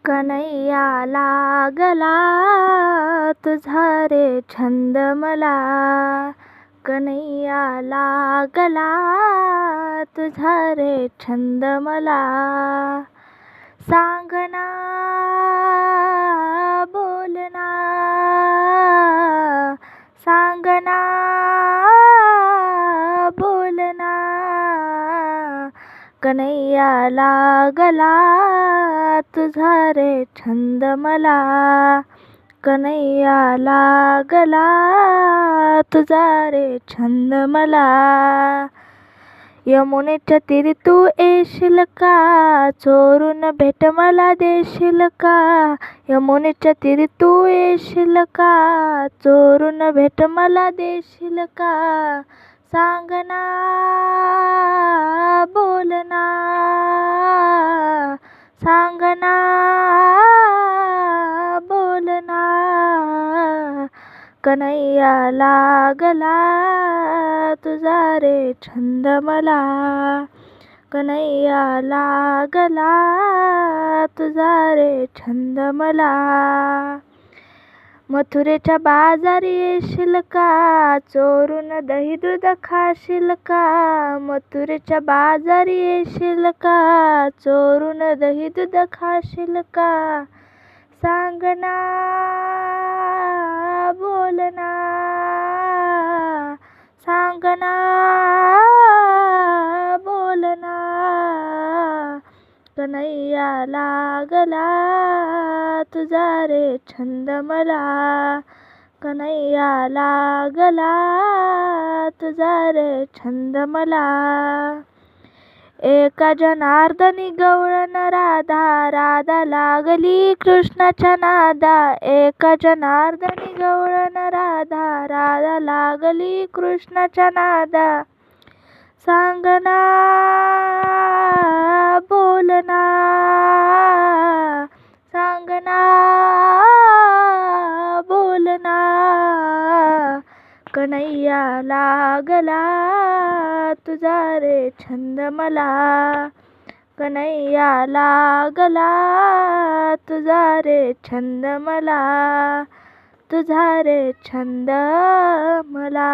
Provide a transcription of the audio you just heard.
कन्हैया लागला तुझा रे छंद मला, कन्हैया लागला तुझा रे छंद मला. सांगना बोलना सांगना बोलना, कन्हैया लागला तुझा रे छंद मला, कन्हैया लागला तुझा रे छंद मला. यमुनेच्या तीरी तू येशील का, चोरून भेट मला देशील का. यमुनेच्या तीरी तू येशील का, चोरून भेट मला देशील का. सांगना बोलना सांगना बोलना, कन्हैया लागला तुझा रे छंद मला, कन्हैया लागला तुझा रे छंद मला. मथुरेच्या बाजारी येशील का, चोरून दही दूध खाशील का. मथुरेच्या बाजारी येशील का, चोरून दही दूध खाशील का. सांगना बोलना सांगना बोलना, कन्हैया लागला तुझा रे छंद मला, कन्हैया लागला तुझा रे छंद मला. एका जनार्दनी गवळण राधा, राधा लागली कृष्णाच्या नादा. एका जनार्दनी गवळण राधा, राधा लागली कृष्णाच्या नादा. सांगना बोलना सांगना बोलना, कन्हैया लागला तुझा रे छंद मला, कन्हैया लागला तुझा रे छंद मला, तुझा रे छंद मला.